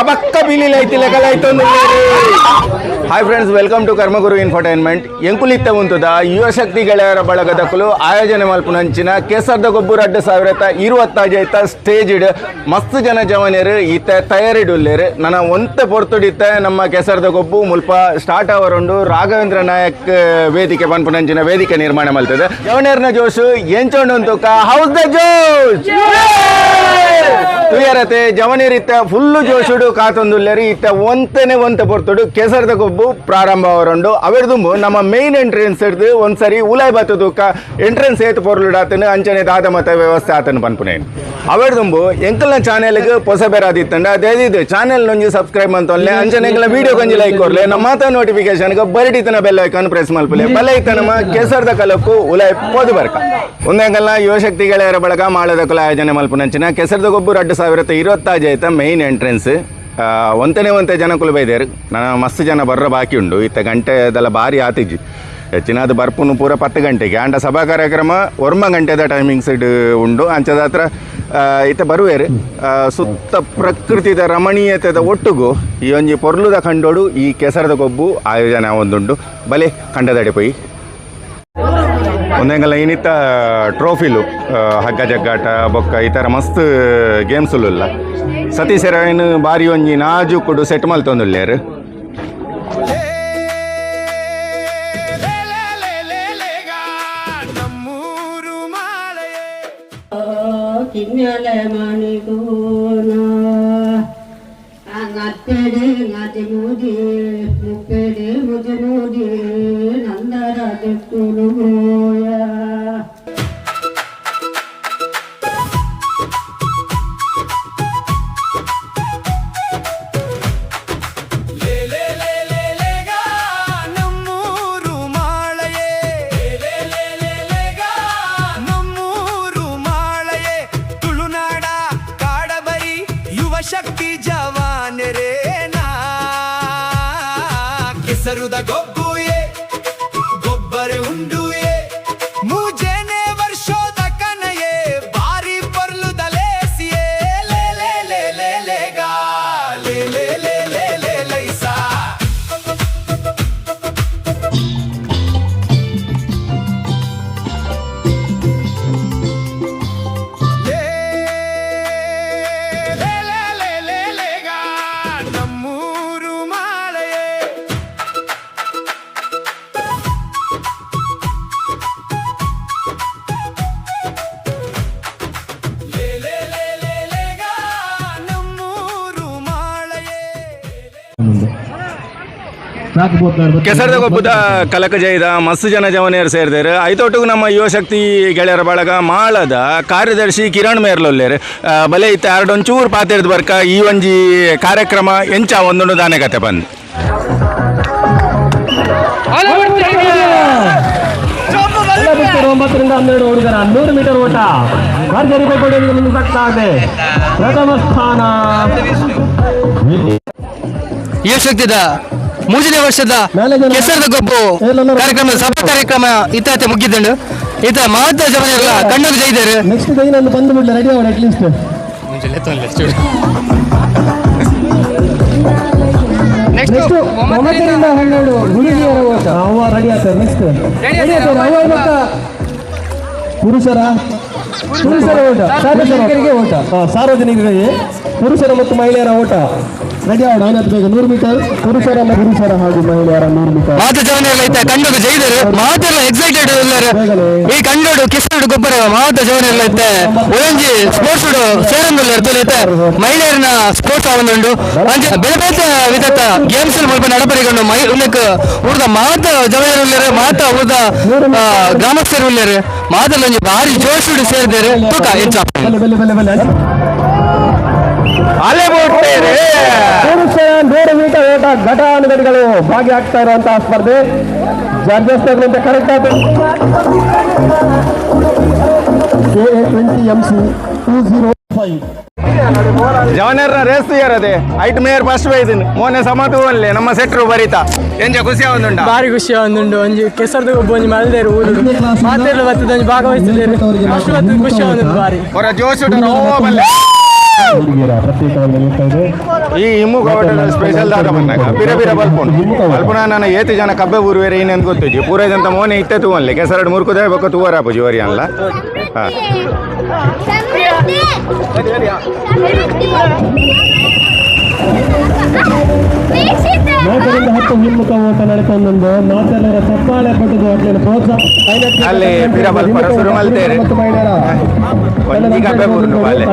ಕಬಕ್ಕ ಬಿಲಿಲ್ ಐತಿ ಲೆಕ್ಕಲಾಯ್ತು. Hi friends, welcome to Karmaguru infotainment. ಎಂಕುಲಿತ್ತ ಉಂತದ ಯುವಶಕ್ತಿ ಗೆಳೆಯರ ಬಳಗದಕ್ಕಲು ಆಯೋಜನೆ ಮಲ್ಪುನಂಚಿನ ಕೇಸರ್ದ ಗೊಬ್ಬು 2025 ಸ್ಟೇಜ್ ಮಸ್ತ್ ಜನ ಜವನಿಯರು ಈತ ತಯಾರಿಡುಲ್ಲೇರು. ನನ್ನ ಒಂತೆ ಪೊರ್ತುಡಿತ್ತ ನಮ್ಮ ಕೇಸರ್ದ ಗೊಬ್ಬು ಮುಲ್ಪ ಸ್ಟಾರ್ಟ್ ಅವರುಂಡು ರಾಘವೇಂದ್ರ ನಾಯಕ್ ವೇದಿಕೆ ಪನ್ಪುನಂಚಿನ ವೇದಿಕೆ ನಿರ್ಮಾಣ ಮಲ್ತದೆ. ಜವನಿಯರ್ನ ಜೋಶು ಎಂಚೊಂಡು ಅಂತೂಕ ಹೌಸ್ ದ ಜೋಶ್ ತುಯರತೆ ಜವನಿರಿತ್ತ ಫುಲ್ಲು ಜೋಶುಡು ಕಾತೊಂದುಲ್ಲೇರಿ ಇತ್ತ ಒಂತೆ ಪೊರ್ತುಡು ಕೇಸರ್ದ ಗೊಬ್ಬು ಪ್ರಾರಂಭ ಅವರುಂಡು. ಅವೆರ್ದುಂಬು ನಮ್ಮ ಮೇನ್ ಎಂಟ್ರೆನ್ಸ್ ಹಿಡ್ದು ಒಂದ್ಸರಿ ಉಲಾಯ್ ಬತ್ತದೂಕ ಎಂಟ್ರೆನ್ಸ್ ಏತು ಪೊರ್ಲುಡಾತನು ಅಂಚನೆ ದಾದ ಮತ ವ್ಯವಸ್ಥೆ ಆತನು ಪನ್ಪುನೇನು. ಅವೆರ್ದುಂಬು ಎಂಕಲ್ನ ಚಾನೆಲ್ಗೆ ಹೊಸ ಬೇರಾದಿತ್ತಂಡ ಅದೇದಿದ್ದು ಚಾನೆಲ್ ನೊಂಜಿ ಸಬ್ಸ್ಕ್ರೈಬ್ ಅಂತೊಲ್ಲೆ ಅಂಚನೆ ಎಂಕಲ್ನ ವಿಡಿಯೋ ಕೊಂಜಿ ಲೈಕ್ ಕೊರ್ಲೆ ನಮ್ಮ ಮಾತ ನೋಟಿಫಿಕೇಶನ್ಗೆ ಬರಡಿತನ ಬೆಲ್ ಐಕಾನ್ ಪ್ರೆಸ್ ಮಲ್ಪಲೆ ಬಲೆ ಇತ್ತ ನಮ್ಮ ಕೇಸರ್ದ ಕಲಕ್ಕೂ ಉಲಾಯ್ ಪೋದು ಬರ್ಕ ಒಂದೆಂಕಲ್ನ ಯುವಶಕ್ತಿ ಗೆಳೆಯರ ಬಳಗ ಮಾಳದ ಕುಲ ಆಯೋಜನೆ ಮಲ್ಪುನಂಚಿನ ಕೇಸರ್ದ ಗೊಬ್ಬು 2025 ಮೈನ್ ಎಂಟ್ರೆನ್ಸ್ ಒಂತೆ ಜನಕ್ಕುಲು ಬೈದೇರು. ನಾನು ಮಸ್ತ್ ಜನ ಬರ್ರ ಬಾಕಿ ಉಂಡು. ಇತ್ತ ಗಂಟೆದೆಲ್ಲ ಭಾರಿ ಆತಿಜ್ಜಿ ಹೆಚ್ಚಿನದು ಬರ್ಪುನು ಪೂರ 10 ಗಂಟೆಗೆ ಆಂಡ ಸಭಾ ಕಾರ್ಯಕ್ರಮ 1 ಗಂಟೆದ ಟೈಮಿಂಗ್ಸ್ ಉಂಡು. ಅಂಚದ ಹತ್ರ ಇತ್ತ ಬರುವೇರು ಸುತ್ತ ಪ್ರಕೃತಿದ ರಮಣೀಯತೆದ ಒಟ್ಟುಗು ಈ ಒಂಜಿ ಪೊರ್ಲುದ ಕಂಡೋಡು ಈ ಕೆಸರದ ಗೊಬ್ಬು ಆಯೋಜನೆ ಒಂದುಂಡು. ಬಲೆ ಕಂಡದಡೆ ಪೋಯಿ ಒಂದೆಂಗಲ್ಲ ಏನಿತ್ತ ಟ್ರೋಫಿಲು ಹಗ್ಗ ಜಗ್ಗಾಟ ಬೊಕ್ಕ ಈ ಥರ ಮಸ್ತ್ ಗೇಮ್ಸುಲು ಇಲ್ಲ ಸತೀಶರಾಯನ್ ಬಾರಿ ಒಂಜಿ ನಾಜುಕುಡು ಸೆಟ್ ಮಲ್ತೊಂದುಲ್ಲೇರು. ಕಿನ್ನಲೆ ಮಣಿಗೋನ ಅಂಗತ್ತೆಡೆ ನಾತಿ ಮೂದಿ ಮುಪ್ಪೆಡೆ ಮುದಿ ಮೂದಿ ನಂದರ ತೆಕ್ಕುಲು ಗೋಯ ಶಕ್ತಿ ಜವಾನರೇ ನಾ ಕೆಸರುದ ಗೊಬ್ಬುಯೇ ಗೊಬ್ಬರ ಉಂಡುಯೇ ಮುಜೆನೆ ವರ್ಷೋದ ಕನಯೇ ಬಾರಿ ಬರ್ಲುದ ಲೇಸಿಯೇ ಲೇ ಲೇ ಲೇ ಲೇ ಲೇ ಗಾ ಲೇ ಲೇ ಲೇ ಲೇ ಲೇ ಲೈಸಾ ಕೆಸರದ ಗೊಬ್ಬದ ಕಲಕ ಜೈದ ಮಸ್ತ್ ಜನ ಜವನಿಯರು ಸೇರಿದಾರೆ. ಐತೊಟ್ಟಿಗೂ ನಮ್ಮ ಯುವಶಕ್ತಿ ಗೆಳೆಯರ ಬಳಗ ಮಾಳದ ಕಾರ್ಯದರ್ಶಿ ಕಿರಣ್ ಮೇರ್ಲೊಲ್ಲೇರು. ಬಲೆ ಇತ್ತ ಎರಡೊಂಚೂರು ಪಾತಿರ್ದು ಬರ್ಕ ಈ ಒಂಜಿ ಕಾರ್ಯಕ್ರಮ ಎಂಚ ಒಂದೊಂದು ದಾನೆ ಕತೆ ಬಂದು 9 ರಿಂದ 12 ಹುಡುಗರ 100 ಮೀಟರ್ ಓಟ ಭರ್ಜರಿ ಕೊಡುಗೆಯೊಂದಿಗೆ ಮುಂದುವರಿತಾ ಇದೆ. ಪ್ರಥಮ ಸ್ಥಾನ ಯುವಶಕ್ತಿದ 3ನೇ ವರ್ಷದ ಕೆಸರದ ಗೊಬ್ಬು ಕಾರ್ಯಕ್ರಮದ ಸಭಾ ಕಾರ್ಯಕ್ರಮ ಇತ್ತ ಮುಗಿದ್ದಂಡು ಇತ್ತ ಮಹತ್ವ ಜವನಿಯಲ್ಲ ಕಣ್ಣು ಜೈದಾರೆ. ನೆಕ್ಸ್ಟ್ ಕೈ ನಾನು ಬಂದು ಬಿಡ್ಲ ರೆಡಿ ಆಗೋಣ ಅಟ್ಲೀಸ್ಟ್ ನೆಕ್ಸ್ಟ್ 9 ರಿಂದ 12 ಹುಡುಗಿಯರ ಓಟ ಅವ ರೆಡಿ ಆಗ್ತಾರೆ. ನೆಕ್ಸ್ಟ್ ರೆಡಿ ಆಗ್ತಾರೆ ಅವ ಮತ್ತೆ ಪುರುಷರ ಓಟ ಸಾರ್ವಜನಿಕರಿಗೆ ಓಟ ಸಾರ್ವಜನಿಕರಿಗೆ ಪುರುಷರ ಮತ್ತು ಮಹಿಳೆಯರ ಓಟ ರೆಡಿ ಆಗೋಣ. ಅವನದ್ದು ಬೇಗ 100 ಮೀಟರ್ ಪುರುಷರ ಹಾಗೂ ಮಹಿಳೆಯರ 100 ಮೀಟರ್ ಮಾತ ಜವನಿಯಲ್ಲ ಐತೆ ಕಂಡು ಜೈದರು ಮಾತೆಲ್ಲ ಎಕ್ಸೈಟೆಡ್ ಎಲ್ಲರೂ ಈ ಕಂಡು ಕೆಸರು ಗೊಬ್ಬರ ಮಾತ ಜವನಿಯಲ್ಲ ಐತೆ ಒಂಜಿ ಸ್ಪೋರ್ಟ್ಸ್ ಸೇರಂದು ಇರ್ತೈತೆ ಮಹಿಳೆಯರನ್ನ ಸ್ಪೋರ್ಟ್ಸ್ ಆವೊಂದುಂಡು ಅಂಚೆ ಬೇರೆ ಬೇರೆ ವಿಧದ ಗೇಮ್ಸ್ ಮುಲ್ಪ ನಡಪರಿಕೊಂಡು ಉನ್ನಕ್ಕೆ ಉಳಿದ ಮಾತ ಜವನಿಯರು ಮಾತ ಉಳಿದ ಗ್ರಾಮಸ್ಥರು ಉಳ್ಳರು ಮಾತಲ್ಲ ಒಂಜಿ ಭಾರಿ ಜೋಶುಡು ಸೇರಿದ್ದಾರೆ ತೂಕ ಹೆಚ್ಚು ಪುರುಷರ 100 ಮೀಟರ್ ಓಟ ಘಟಾನುಘಟಿಗಳು ಭಾಗಿಯಾಗ್ತಾ ಇರುವಂತಹ ಸ್ಪರ್ಧೆ ಜಡ್ಜಸ್ ಕರೆಕ್ಟ್ ಆಯ್ತು. KA20MC 205 ಜವನಿಯರ ರೇಸ್ ಯಾರದೆ ಐಟ್ ಮೇಯರ್ ಫಸ್ಟ್ ಬೈದಿನ ಮೊನ್ನೆ ಸಮತು ಅಲ್ಲೇ ನಮ್ಮ ಸೆಟ್ರು ಬರೀತಾ ಎಂಜ ಖುಷಿ ಆವೊಂದುಂಡ ಭಾರಿ ಖುಷಿ ಆವೊಂದುಂಡು ಒಂಜಿ ಕೆಸರ್ದ ಗೊಬ್ಬ ಒಂಜಿ ಮಲ್ದೇರು ಊರು ಮಾತೆರ್ಲ ಬತ್ತದ ಒಂಜಿ ಭಾಗವಹಿಸಿದೇರು ಅಷ್ಟು ಬತ್ತದ ಖುಷಿ ಆವೊಂದುಂಡು ಭಾರಿ ಹೊರ ಜೋಶುಡ ನೋ ಬಲ್ಲೆ ಹುಡುಗಿಯರ ಪ್ರತ್ಯೇಕವಾಗಿ ನಿಲ್ತಾ ಇದೆ. ಈ ಹಿಮ್ಮುಖ ಹೋಟೆಲ್ ಸ್ಪೆಷಲ್ ದಾದ ಬಂದಾಗ ಬಿರ ಬಲ್ಪುನ ನಾನು ಏತು ಜನ ಕಬ್ಬೆ ಊರುವೇರೆ ಇನ್ನೇನು ಗೊತ್ತಿಜ್ಜಿ ಪೂರೈದಂತ ಮೋನೆ ಇತ್ತೆ ತೂವನ್ಲೆ ಕೆಸರಡು ಮುರ್ಕುದೇ ಬೇಕು ತೂವರ ಪೂಜಿ ವರಿ ಅಲ್ಲ ಹಾಂ ನಾಲ್ಕರಿಂದ 10 ಹಿಮ್ಮುಖ ಓಟ ನಡೆಕೊಂಡೊಂದು ಮಾತೆಲ್ಲರ ಚಪ್ಪಾಳೆ ಪಟ್ಟದು ಅಟ್ಲಿನ ಪ್ರೋತ್ಸಾಹ ಅಲ್ಲಿ ಬಿರ ಬಲ್ಪರ ಶುರು ಮಲ್ತೇರೆ ಒಂಜಿ ಕಬ್ಬೆ ಊರುನು ಬಾಲೆ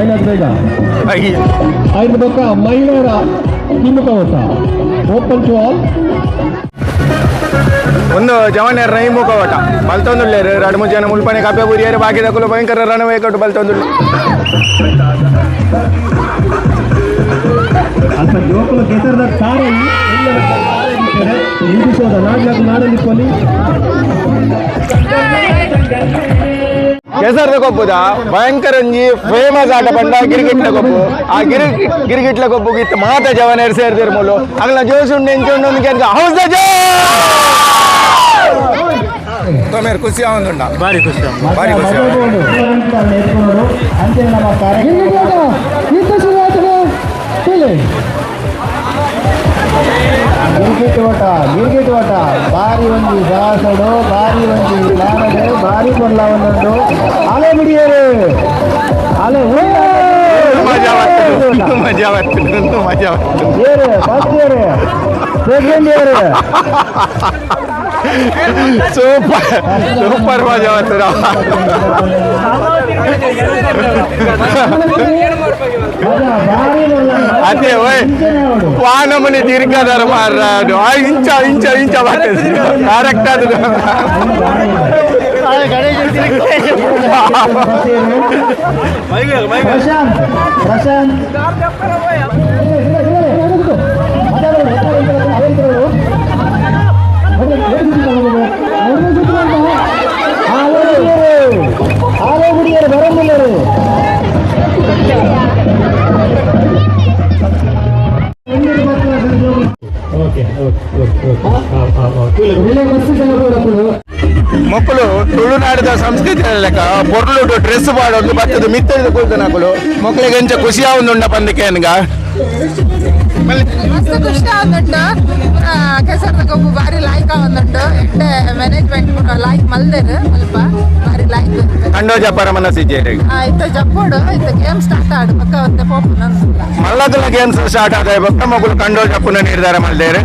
ಐದು ಪಕ್ಕ ಮಹಿಳೆಯರ ಹಿಮ್ಮುಖ ಓಟ ಓಪನ್ ಟು ಆಲ್. ಒಂದು ಜವನೇರ ಹಿಮ್ಮುಖ ಓಟ ಬಲ್ತೊಂದುಳ್ಳೇರು 2-3 ಜನ ಮುಲ್ಪನೆ ಕಬ್ಬೆ ಊರಿಯರು ಬಾಕಿ ದಕ್ಕಲು ಭಯಂಕರ ರಣವೇ ಕೊಟ್ಟು ಬಲ್ತೊಂದುಳ್ಳಿ ಅಂತ ಜೋಕುಲು ಕೆಸರದ ತಾರೆ ನಿಲ್ಲಿಸೋದ ನಾಡಲ್ಲಿ ಕೊಲಿ ಕೆಸರದ ಕೊಪ್ಪುದ ಭಯಂಕರ ಒಂಜಿ ಫೇಮಸ್ ಆಟ ಪಂಡ ಗಿರಿಗಿಟ್ಲ ಕೊಪ್ಪು ಆ ಗಿರಿಗಿಟ್ಲ ಕೊಪ್ಪು ಗಿತ್ತ ಮಾತ ಜವನೇರು ಸೇರ್ದಿರ್ ಮೂಲು ಅಗ್ಲ ಜೋಶ್ ಉಂಡು ಎಂಚು ಉಂಡು ಕೇಳ್ದ ಹೌಸ್ ದ ಜೋ ತಮೇರ್ ಖುಷಿ ಆವಂದುಂಡ ಭಾರಿ ಖುಷಿ ಭಾರಿ ಖುಷಿ ಗಿರ್ಗಿಟ್ ಓಟ ಭಾರಿ ಒಂಜಿ ದಾಸಡು ಭಾರಿ ಒಂಜಿ ಲಾನಡು ಭಾರಿ ಕೊಡ್ಲ ಒಂದೊಂದು ಅಲೆ ಬಿಡಿಯರು ಅಲೆ ಮಜಾ ಬರ್ತದೆ ಮಜಾ ಬರ್ತದೆ ಮಜಾ ಬರ್ತದೆ ಏರು first year second year super ಮಜಾ ಬರ್ತದೆ ಅದೇ ಓಯ್ ವಾನಮನೆ ತಿರ್ಗಾದಾರ ಮಾರಾಡು ಇಂಚ ಇಂಚ ಇಂಚ ಬರ್ತದೆ ಕರೆಕ್ಟ್ ಅದು ಪ್ರಶಾಂತ್ ಪ್ರಶಾಂತ್ ಆಲೇ ಗುಡಿಯರು ಬರಂಗಿಲ್ಲರು ಮಕ್ಕಳು ತುಳುನಾಡಿದ ಸಂಸ್ಕೃತಿ ಲೆಕ್ಕ ಪೊರ್ಲುಡು ಡ್ರೆಸ್ ಮಾಡೋದು ಬತ್ತದ ಮಿತ್ತದ ಕೂತನಕಲು ಮಕ್ಕಳಿಗೆ ಎಂಚ ಖುಷಿ ಆವೊಂದುಂಡ ಪಂದಕ್ಕೆ ಅನ್ಗ ಮಸ್ತ್ ಖುಷಿ ಆವೊಂದುಂಡು ಕೆಸರದ ಗೊಬ್ಬು ಬಾರಿ ಲಾಯ್ಕ್ ಆವೊಂದುಂಡು ಎಡ್ಡೆ ಮ್ಯಾನೇಜ್ಮೆಂಟ್ ಕೂಡ ಲಾಯ್ಕ್ ಮಲ್ದೇರು ಅಲ್ಪ ಬಾರಿ ಲಾಯ್ಕ್ ಕಂಡೋ ಜಪ್ಪರ ಮನಸ್ಸಿದ್ದೇರಿ ಇತ್ತ ಜಪ್ಪೋಡು ಇತ್ತ ಗೇಮ್ ಸ್ಟಾರ್ಟ್ ಆಡು ಪಕ್ಕ ಒಂದೇ ಪೋಪು ನನ್ಸಿಲ್ಲ ಮಲ್ಲದಲ್ಲ ಗೇಮ್ಸ್ ಸ್ಟಾರ್ಟ್ ಆದ ಭಕ್ತ ಮಕ್ಕಳು ಕಂಡೋ ಜಪ್ಪನ ನಿರ್ಧಾರ ಮಾಡಿದ್ದೇರೆ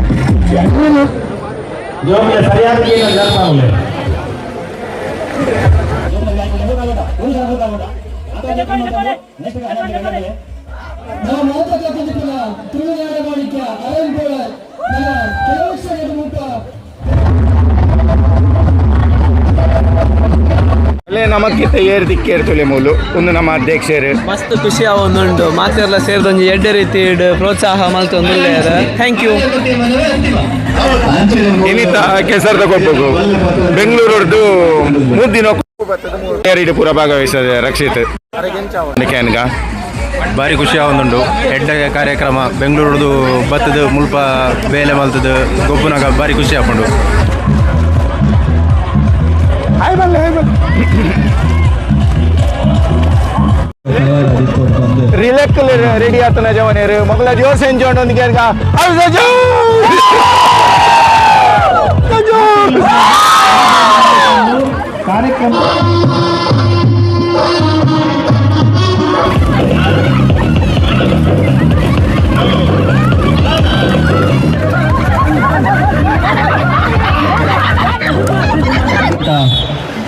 ನಮಕ್ಕಿಂತ ಏರು ದಿಕ್ಕೇರ್ತುಲೆ ಮೂಲು ಒಂದು ನಮ್ಮ ಅಧ್ಯಕ್ಷರು ಮಸ್ತ್ ಖುಷಿ ಆವೊಂದುಂಡು ಮಾತೆರ್ಲ ಸೇರಿದೊಂಜಿ ಎಡ್ಡೆ ರೀತಿ ಪ್ರೋತ್ಸಾಹ ಮಲ್ತೊಂದುಲ್ಲೇರ್ ಥ್ಯಾಂಕ್ ಯು. ಇನ್ನಿತ ಕೆಸರದ ಕೊಪ್ಪಗು ಬೆಂಗಳೂರದ್ದು 3 ದಿನ ಪೂರ ಭಾಗವಹಿಸಿದೆ ರಕ್ಷಿತ್ ಕ್ಯಾನ್ಗ ಭಾರಿ ಖುಷಿ ಆವೊಂದುಂಡು ಎಡ್ಡ ಕಾರ್ಯಕ್ರಮ ಬೆಂಗಳೂರದು ಬತ್ತದ ಮುಲ್ಪ ಬೇಲೆ ಮಲ್ತದ ಗೊಬ್ಬನಾಗ ಭಾರಿ ಖುಷಿ ಆಪುಂಡು. ರಿಲೆಕ್ ರೆಡಿ ಆತನ ಜವನೇರು ಮಗಳ ಜೋರ್ ಸೆಂಜೋಂಡ್ ಒಂದು ಕೇರ್ಗ ಕಾರ್ಯಕ್ರಮ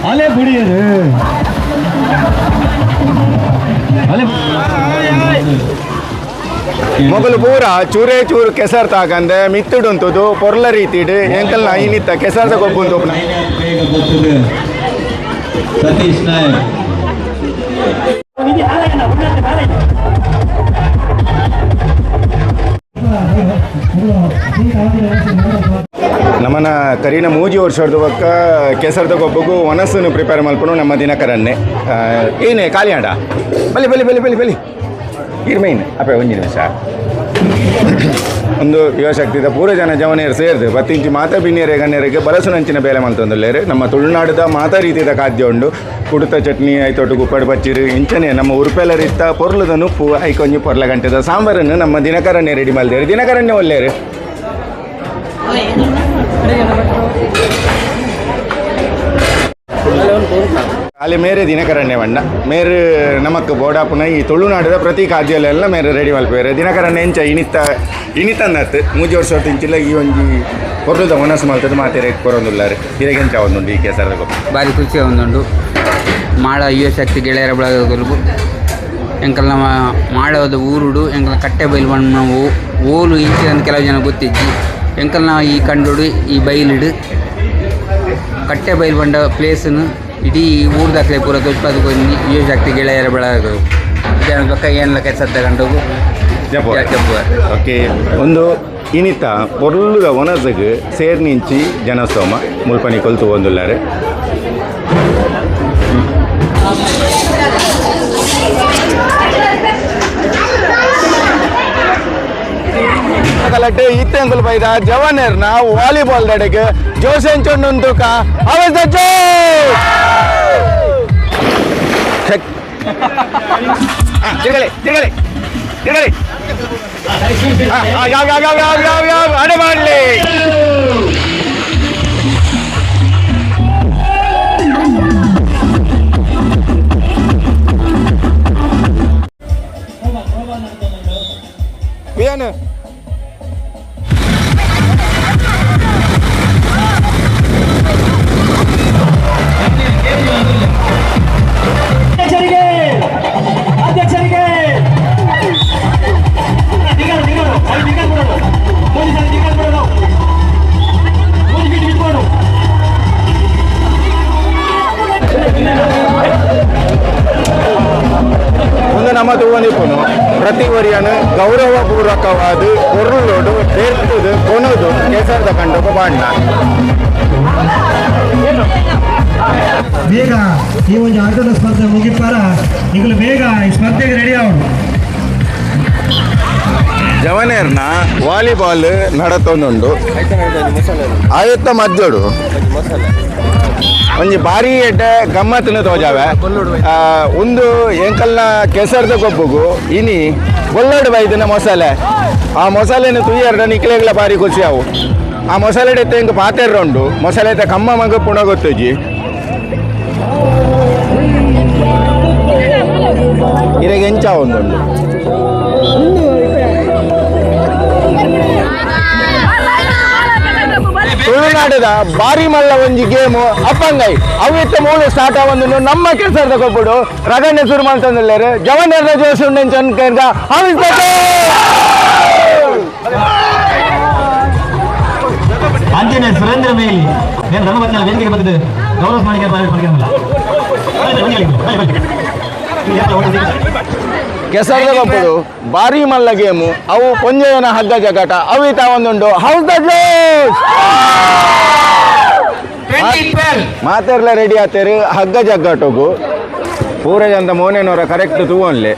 ಅಲೆ ಬಿಡಿಯರು ಮೊಗಲು ಪೂರ ಚೂರೇ ಚೂರು ಕೆಸರ್ ತಾಕಂದೆ ಮಿತ್ತುಡುಂತದು ಪೊರ್ಲ ರೀತಿಡು ಎಂಕಲ್ನ ಐನಿತ್ತ ಕೆಸರ್ದ ಗೊಬ್ಬುಂದು ಸತೀಶ್ ನಾಯಕ್ ನಮ್ಮನ ಕರಿನ ಮೂಜಿ ವರ್ಷದ ಪಕ್ಕ ಕೆಸರದ ಗೊಬ್ಬಗೂ ಒನಸನ್ನು ಪ್ರಿಪೇರ್ ಮಲ್ಪನು ನಮ್ಮ ದಿನಕರನ್ನೇ ಏನೇ ಖಾಲಿ ಆಡ ಬಲಿ ಬಲಿ ಬಲಿ ಬಲಿ ಬಲಿ ಇರ್ಮೇನ್ ಅಪ್ಪ ಒಂದು ನಿಮಿಷ ಒಂದು ಯುವಶಕ್ತಿದ ಪೂರ ಜನ ಜವನಿಯರು ಸೇರಿದು ಬತ್ತಿಂಚಿ ಮಾತಾ ಬಿನ್ನಿಯರೆ ಗಣ್ಯರಿಗೆ ಬಲಸುನಂಚಿನ ಬೇಲೆ ಮಲ್ತೊಂದುಲ್ಲೇರು ನಮ್ಮ ತುಳುನಾಡದ ಮಾತಾ ರೀತಿಯ ಖಾದ್ಯ ಉಂಡು ಕುಡುತ ಚಟ್ನಿ ಐತೊಟ್ಟು ಗುಪ್ಪಡು ಪಚ್ಚಿರು ಇಂಚನೆ ನಮ್ಮ ಉರುಪೆಲ್ಲರಿತ್ತ ಪೊರ್ಲುದ ನುಪ್ಪು ಐಕೊಂಜಿ ಪೊರ್ಲ ಗಂಟೆದ ಸಾಂಬಾರನ್ನು ನಮ್ಮ ದಿನಕರನ್ನೇ ರೆಡಿ ಮಾಡಿದೇರು ದಿನಕರನ್ನೇ ಒಳ್ಳೆಯರು ಅಲ್ಲಿ ಮೇರೆ ದಿನಕರಣ್ಯ ಬಣ್ಣ ಮೇರೆ ನಮಕ್ ಬೋಡಾಪುನ ಈ ತುಳುನಾಡದ ಪ್ರತಿ ಖಾದ್ಯಲೆಲ್ಲ ಮೇರೆ ರೆಡಿ ಮಲ್ಪೇರೆ ದಿನಕರಣ್ಯ ಎಂಚ ಇನಿತನ್ನತ್ತು ಮೂಜಿ ವರ್ಷ ಇಂಚಿಲ್ಲ ಈ ಒಂಜಿ ಹೊರದ ಮನಸ್ಸು ಮಲ್ತದ ಮಾತೇರೆ ಕೊರೊಂದುಲ್ಲಾರೆ ಹಿರಗೆಂಚ ಒಂದುಂಡು ಈ ಕೆಸರದ ಗೊಬ್ಬರ ಭಾರಿ ಖುಷಿ ಒಂದುಂಡು ಮಾಡ ಯುವಶಕ್ತಿ ಗೆಳೆಯರ ಬಳಗಗಳು ಎಂಕಲ್ನ ಮಾಡೋದ ಊರುಡು ಎಂಕಲ್ನ ಕಟ್ಟೆ ಬೈಲು ಬಣ್ಣ ಓಲು ಇಂಚಿನ ಕೆಲವು ಜನ ಗೊತ್ತಿಜ್ಜಿ ಎಂಕಲ್ನ ಈ ಕಂಡುಡು ಈ ಬೈಲಿಡು ಕಟ್ಟೆ ಬೈಲು ಬಂಡ ಪ್ಲೇಸನ್ನು ಇಡೀ ಊರು ದಾಖಲೆ ಪೂರ ದೊಡ್ಡದು ಯುವಶಕ್ತಿ ಗೆಳೆಯರ ಬಳಗ ಜನ ಪಕ್ಕ ಏನೆಲ್ಲ ಕೆಲಸ ತಗೊಂಡೋಗು ಓಕೆ ಒಂದು ಇನಿತ ಪೊರ್ಲುದ ಒನಸಗ್ ಸೇರ್ನಿಂಚಿ ಜನಸ್ತೋಮ ಮುಲ್ಪನಿ ಕೊಲ್ತು ಒಂದುಲ್ಲಾರೆ ಕಲಟ್ಟೆ ಇತ್ತೆಂಕುಲು ಬೈದ ಜವನೇರ್ನ ವಾಲಿಬಾಲ್ ದಡೆಗೆ ಜೋಸೆಂಚೊಂಡುಂತುಕ ಅವಶ್ಯ ತಿರುಗಲಿ ತಿರುಗಲಿ ತಿರುಗಲಿ ಯಾವ ಅಡೆ ಮಾಡಲಿ ಏನು ಒಂದು ನಮ್ಮ ತೂವನಿಪ್ಪನು ಪ್ರತಿ ವರಿಯನು ಗೌರವಪೂರ್ವಕವಾದ ಪೊರ್ಲೋಡು ಸೇರ್ತದು ಕೊನೋದು ಕೆಸರದ ಕಂಡು ಬಾಣ್ಣ ಬೇಗ ಈ ಒಂದು ಆಟದ ಸ್ಪರ್ಧೆ ಮುಗಿಪಾರ ಈಗಲೂ ಬೇಗ ಈ ಸ್ಪರ್ಧೆಗೆ ರೆಡಿ ಆಗೋದು ಜವನೇರ್ನ ವಾಲಿಬಾಲ್ ನಡತೊಂದುಂಡು ಆಯುತ್ತ ಮದ್ದೋಡು ಒಂಜಿ ಬಾರಿ ಎಡ್ಡೆ ಗಮ್ಮತ್ತಿನ ತೋಜಾವೆ ಒಂದು ಎಂಕಲ್ನ ಕೆಸರ್ದ ಕೊಬ್ಬುಗು ಇನಿ ಗೊಲ್ಲೋಡು ಬೈದಿನ ಮೊಸಲೆ ಆ ಮೊಸಲೆನ ತುಯ್ಯರ್ಡ ನಿಕ್ಲೆಗಳ ಬಾರಿ ಖುಷಿ ಅವು ಆ ಮೊಸಲೆ ಎಂಕ ಪಾತೆರ್ರೊಂಡು ಮೊಸಲೆ ಕಮ್ಮ ಮಗ ಪುಣ ಗೊತ್ತುಜಿ ಇರೆಗೆ ಎಂಚ ಒಂದುಂಡು ತುಳುನಾಡದ ಬಾರಿ ಮಲ್ಲ ಒಂಜಿ ಗೇಮು ಅಪ್ಪಂಗೈ ಅವಿತ್ತ ಮೂಲ ಸ್ಟಾರ್ಟ್ ಆಗೊಂಡು ನಮ್ಮ ಕೆಸರದ ಕೊಬ್ಬುಡು ರಗಣ್ಯ ಶುರು ಮಾಡ್ತಂದಿಲ್ಲೇರು ಜವನರ್ನ ಜೋಶಿ ಉಂಡೆಂಚ ಆಂಜನೇಯ ಸುರೇಂದ್ರ ಮೇಲಿ నేను ధర్మపత్నాల వేదికకి బతుకు గౌరవ స్మారక ಕೆಸರದ ಕೊಬ್ಬುಡು ಬಾರಿ ಮಲ್ಲ ಗೇಮು ಅವು ಪೊಂಜೆಯನ ಹಗ್ಗ ಜಗಾಟ ಅವಿತ ಒಂದುಂಡು ಹೌಸ್ ದ ಜೋಶ್ ಮಾತೆರ್ಲ ರೆಡಿ ಆತೇರು ಹಗ್ಗ ಜಗ್ಗಾಟೋಗು ಪೂರ ಜಂತ ಮೋನೇನವರ ಕರೆಕ್ಟ್ ತೂವನ್ಲೆ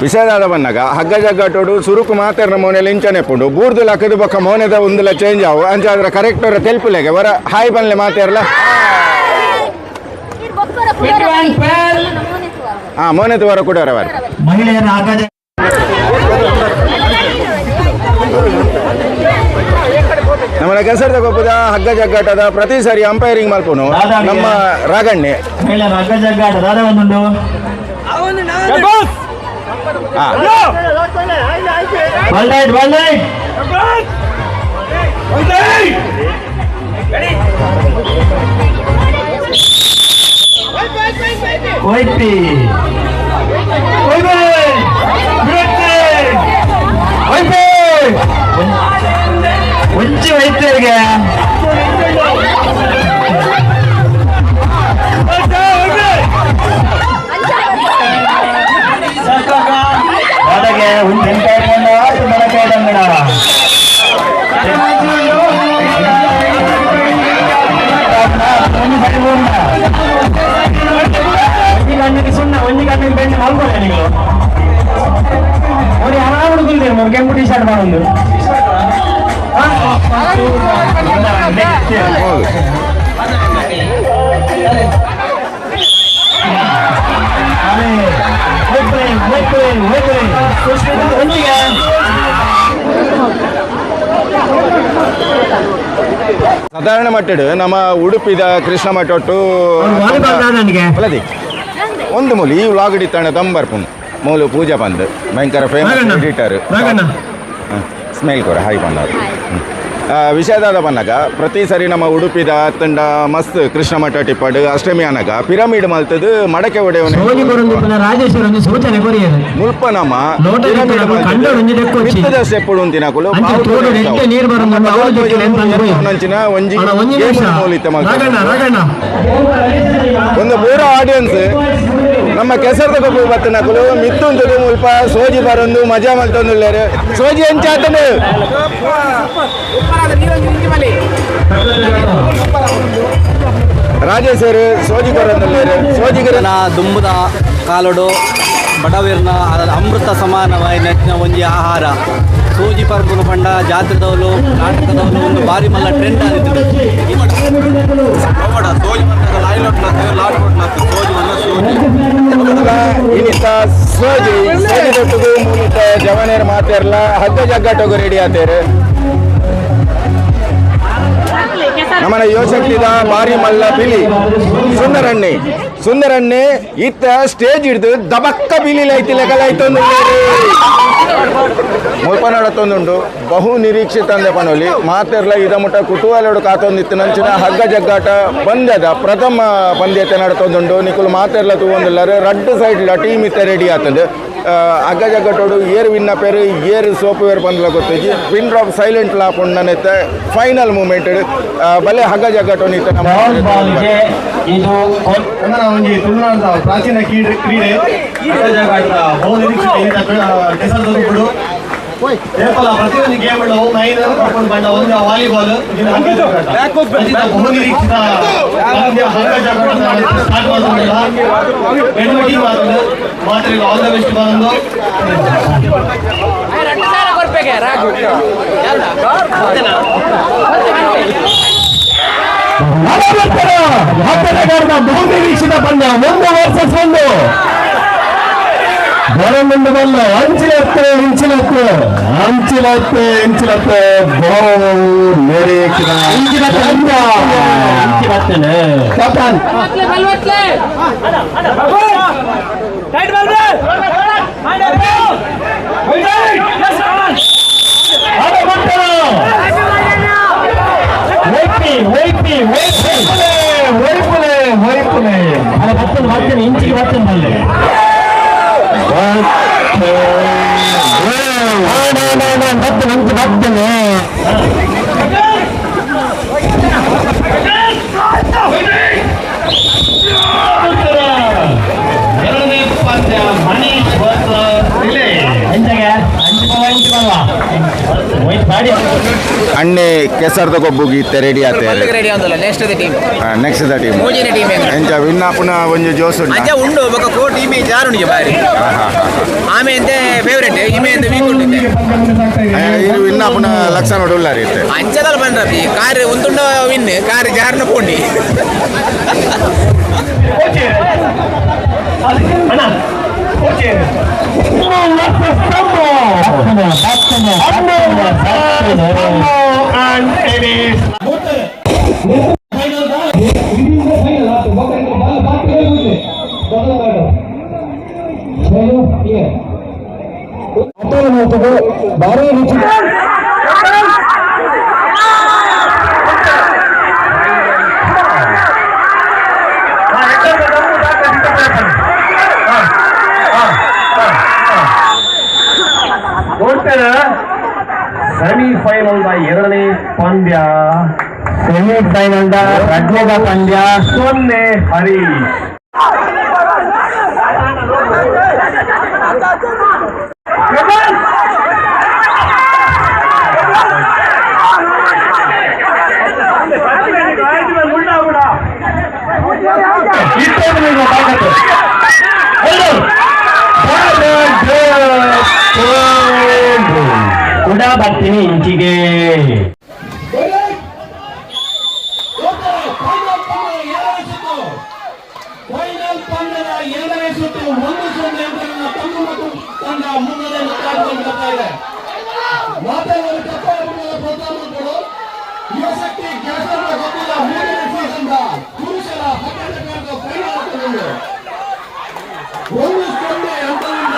ವಿಷಯದಾದ ಬನ್ನಾಗ ಹಗ್ಗ ಜಗ್ಗಾಟೋಡು ಸುರುಕು ಮಾತೆರ್ನ ಮೋನೆಲಿ ಇಂಚನೆ ಪುಂಡು ಬೂರ್ದುಲ ಅಕ್ಕದ ಬೊಕ್ಕ ಮೋನೆದ ಒಂದುಲ ಚೇಂಜ್ ಆವು ಅಂಚ ಅದ್ರ ಕರೆಕ್ಟ್ ಅವರ ತೆಲ್ಪುಲೆಗೆ ವರ ಹಾಯ್ ಬನ್ಲೆ ಮಾತೆರ್ಲ ಮೋನೆದು ವರ ಕೂಡ ಮಹಿಳೆಯರ ಆಗಾಜ ನಮ್ಮ ಕೆಸರದ ಕೊಪ್ಪದ ಹಗ್ಗ ಜಗ್ಗಾಟದ ಪ್ರತಿ ಸಾರಿ ಅಂಪೈರಿಂಗ್ ಮಲ್ಪುನು ನಮ್ಮ ರಾಗಣ್ಣೆ ಮಹಿಳೆಯರ ಹಗ್ಗ ಜಗ್ಗಾಟ ದಾದ ಒಂದುಂಡು ಒಂಚಿ ವೈದ್ಯರಿಗೆ ಸುಣ್ಣ ಒಂದು ಗಂಟೆ ಬೆಣ್ಣೆ ಮಾಡ್ಕೊಳ್ಳಿ ನೀವು ಕೆಂಪು ಟಿ ಶರ್ಟ್ ಮಾಡೋದು ಸಾಧಾರಣ ಮಟ್ಟಡು ನಮ್ಮ ಉಡುಪಿದ ಕೃಷ್ಣ ಮಠ ಒಟ್ಟು ಅಲ್ಲದಿ ಒಂದು ಮೂಲ ಈ ವ್ಲಾಗ್ ಹಿಡಿತಾನೆ ತಂಬರ್ಪುಣ್ ಮೂಲು ಪೂಜಾ ಬಂದು ಭಯಂಕರ ಫೇಮಸ್ ಎಡಿಟರ್ ಸ್ಮೆಲ್ ಕೊರ ಹಾಯ್ ಬಂದವರು ವಿಷಯದಾದ ಬನ್ನಾಗ ಪ್ರತಿ ಸರಿ ನಮ್ಮ ಉಡುಪಿದ ತಂಡ ಮಸ್ತ್ ಕೃಷ್ಣ ಮಠ ಟಿಪ್ಪಡು ಅಷ್ಟಮಿ ಅನಗ ಪಿರಮಿಡ್ ಮಲ್ತದು ಮಡಕೆ ಒಡೆಯವನು ಮುಲ್ಪ ನಮ್ಮ ಮಿತ್ತದ ಸ್ಟೆಪ್ ಉಂತಿನಕುಲು ನಂಚಿನ ಒಂಜಿ ಮೂಲಿತ ಒಂದು ಪೂರ ಆಡಿಯನ್ಸ್ ನಮ್ಮ ಕೆಸರದ ಕೊಬ್ಬು ಬತ್ತನಕುಲು ಮಿತ್ತುಂತದು ಮುಲ್ಪ ಸೋಜಿ ಬರೊಂದು ಮಜಾ ಮಲ್ತೊಂದುಲ್ಲೇರು ಸೋಜಿ ಎಂಚಾತನು ರಾಜೇಶ್ವರ್ ಸೋಜಿಗರ ಸೋಜಿಗರನ ದುಂಬುದ ಕಾಲಡು ಬಡವೀರ್ನ ಅಮೃತ ಸಮಾನವಾಯಿ ನೆಚ್ಚಿನ ಒಂಜಿ ಆಹಾರ ಸೋಜಿ ಪರ್ಪುನು ಪಂಡ ಜಾತ್ರೆದವಲು ನಾಟಕದವಲು ಒಂದು ಬಾರಿ ಮಲ್ಲ ಟ್ರೆಂಡ್ ಆಗಿತ್ತು ಸೋಜಿ ಸೋಜಿಗೊಟ್ಟಿಗೂ ಮೂಲಕ ಜವನೇರ್ ಮಾತಾರಲ್ಲ ಹಗ್ಗ ಜಗ್ಗಟ್ಟೋಗು ರೆಡಿ ಆತೇರು ನಮ್ಮನ ಯುವಶಕ್ತಿದ ಬಾರಿ ಮಲ್ಲ ಬಿಲಿ ಸುಂದರಣ್ಣೆ ಇತ್ತ ಸ್ಟೇಜ್ ಹಿಡಿದು ದಬಕ್ಕ ಬಿಲಿಲ್ ಐತಿ ಲೆಕ್ಕಲಾಯ್ತೊಂದು ಮುಲ್ಪ ನಡತ್ತೊಂದುಂಡು ಬಹು ನಿರೀಕ್ಷಿತ ಅಂದೆ ಪನೋಲಿ ಮಾತೆರ್ಲ ಇದ ಮುಟ್ಟ ಕುತೂಹಲಡು ಕಾತೊಂದಿತ್ತು ನಂಚಿನ ಹಗ್ಗ ಜಗ್ಗಾಟ ಪಂದ್ಯದ ಪ್ರಥಮ ಪಂದ್ಯತೆ ನಡತೊಂದುಂಡು ನಿಕುಲು ಮಾತೆರ್ಲ ತೂವೊಂದುಲ್ಲಾರು ರಡ್ಡ್ ಸೈಡ್ ಟೀಮ್ ಇತ್ತ ರೆಡಿ ಆತಂದು ಹಗ್ಗ ಜಗ್ಗಟ್ಟೋಡು ಏರ್ ವಿನ್ನ ಪೇರು ಏರ್ ಸೋಪ್ ವೇರ್ ಬಂದ್ಲ ಗೊತ್ತೈತಿ ವಿನ್ ಡ್ರಾಪ್ ಸೈಲೆಂಟ್ ಲಾಪುಂಡನೆತ್ತ ಫೈನಲ್ ಮೂಮೆಂಟ್ ಬಲೆ ಹಗ್ಗ ಜಗ್ಗಟ್ಟೋನಿ ಇತ್ತ ಇದು ಒಂಜಿ ತುಳುನಾಡ ಪ್ರಾಚೀನ ಕ್ರೀಡೆ ಬಹು ನಿರೀಕ್ಷಿತ ಕೆಸರದೊಂದು ಪ್ರತಿಯೊಂದು ಗೇಮ್ ಮೈನರ್ ಕರ್ಕೊಂಡು ಬಂದ ಒಂದು ವಾಲಿಬಾಲ್ ಬಹು ನಿರೀಕ್ಷಿತ ಮಾತ್ರ ಆಲ್ ದ ಬೆಸ್ಟ್ ಬಂದು ಬಹು ನಿರೀಕ್ಷಿತ ಪಂದ್ಯ 1 ವರ್ಸಸ್ 1 ಬರಮುಂದು ಬಲ್ಲ ಅಂಚಿಲತ್ತೆ ಬಹು ನಿರೀಕ್ಷಿತ ಕಪ್ತಾನ್ ಇಂಚಿಗೆ ಬರ್ತೇನೆ ಬಲ್ಲೆ ಬರ್ತೇನೆ ಎರಡನೇ ಪಂದ್ಯ ಮನೀಶ್ ಅಣ್ಣೆ ಕೆಸರದ ಗೊಬ್ಬುಗಿ ಇತ್ತ ರೆಡಿ ಆತೇರು ನೆಕ್ಸ್ಟ್ ದ ಟೀಮ್ ಎಂಚ ವಿನ್ ಆಪುನ ಒಂಜಿ ಜೋಸ್ ಉಂಡು ಬೊಕ ಕೋ ಟೀಮ್ ಜಾರುಣಿಗೆ ಬಾರಿ ಆಮೆ ಅಂತೆ ಫೇವರೇಟ್ ಇಮೆ ಅಂತೆ ವೀಕ್ ಉಂಡಿದ್ದೆ ಇದು ವಿನ್ ಆಪುನ ಲಕ್ಷಣ ಉಳ್ಳಾರಿ ಇತ್ತೆ ಅಂಚದಲ್ಲ ಬಂದ್ರಪ್ಪಿ ಕಾರ್ ಒಂದುಂಡ ವಿನ್ ಕಾರ್ ಜಾರ್ನ ಪೋಂಡಿ ಭಾರಿ ರುಚಿ ಸೆಮಿಫೈನಲ್ ಎರಡನೇ ಪಂದ್ಯ ಸೆಮಿಫೈನಲ್ ಎರಡನೇ ಪಂದ್ಯ 0 ಹರಿ ಕೂಡ ಬರ್ತೀನಿ ಇಂಚಿಗೆ. ಫೈನಲ್ ಪಂದ್ಯದ 2ನೇ ಸುತ್ತು 1-0 ಅಂತರನ್ನ ತಮ್ಮ ತಂಡ ಮುನ್ನಡೆಯನ್ನು ಕಾಯ್ದುಕೊಂಡು ಬರ್ತಾ ಇದೆ. ಮಾತೆಗಳು ಕಪ್ಪಳಪುರದ ಪ್ರಧಾನಮಂತ್ರಿಗಳು ಯುವಶಕ್ತಿ ಕೇಸರದ ಗೊಬ್ಬರ 3ನೇ ಸೀಸನ್ದ ಪುರುಷರ 12 ಫೈನಲ್ ಆಟದಲ್ಲಿ 1-0 ಅಂತರದಿಂದ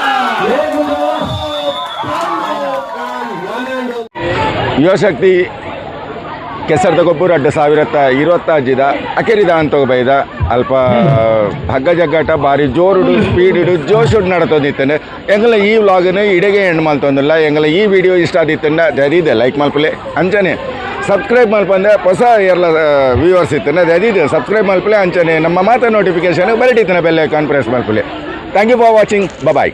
ಯುವಶಕ್ತಿ ಕೆಸರದ ಗೊಬ್ಬರ 2025 ಅಕೆರಿದ ಅಂತ ಬೈದ ಅಲ್ಪ ಹಗ್ಗ ಜಗ್ಗಾಟ ಬಾರಿ ಜೋರುಡು ಸ್ಪೀಡು ಜೋಶುಡು ನಡತೊಂದಿತ್ತಂಡೆ ಎಂಗಲ ಈ ವ್ಲಾಗನ್ನು ಇಡೆಗೆ ಎಂಡ್ ಮಲ್ತೊಂದಿಲ್ಲ ಎಂಗಲ ಈ ವಿಡಿಯೋ ಇಷ್ಟ ಆದಿತ್ತಂಡ ಜರಿದೆ ಲೈಕ್ ಮಲ್ಪಲೆ ಅಂಚನೆ ಸಬ್ಸ್ಕ್ರೈಬ್ ಮಲ್ಪಂದೆ ಹೊಸ ಎಲ್ಲ ವ್ಯೂವರ್ಸ್ ಇತ್ತಂಡೆ ಜರಿದೆ ಸಬ್ಸ್ಕ್ರೈಬ್ ಮಲ್ಪಲೆ ಅಂಚನೆ ನಮ್ಮ ಮಾತ ನೋಟಿಫಿಕೇಶನ್ ಬರಟಿತ್ತನೆ ಬೆಲ್ ಐಕಾನ್ ಪ್ರೆಸ್ ಮಲ್ಪಲೆ. Thank you for watching. Bye.